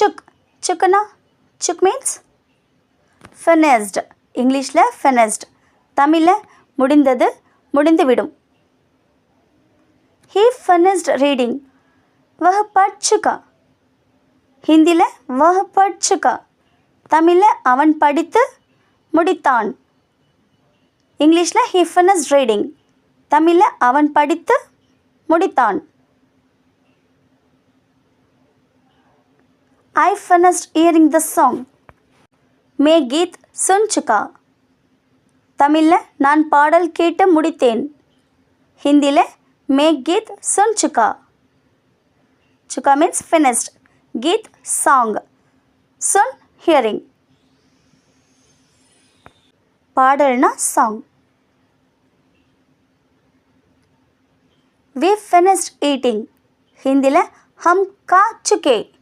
சுக் சுக்குனா சுக் means finished. இங்கிலீஷில் finished, தமிழில் முடிந்தது, முடிந்துவிடும். He finished reading. वह पढ़ चुका. ஹிந்தியில் वह पढ़ चुका, தமிழில் அவன் படித்து முடித்தான். இங்கிலீஷில் he finished reading, தமிழில் அவன் படித்து முடித்தான். I finished hearing the song. मैं गीत सुन चुका. தமிழில் நான் பாடல் கேட்டு முடித்தேன். ஹிந்தியில் मैं गीत सुन चुका. चुका means finished. गीत song. Soon hearing. பாடல்னா song. We finished eating. Hindi हम खा चुके.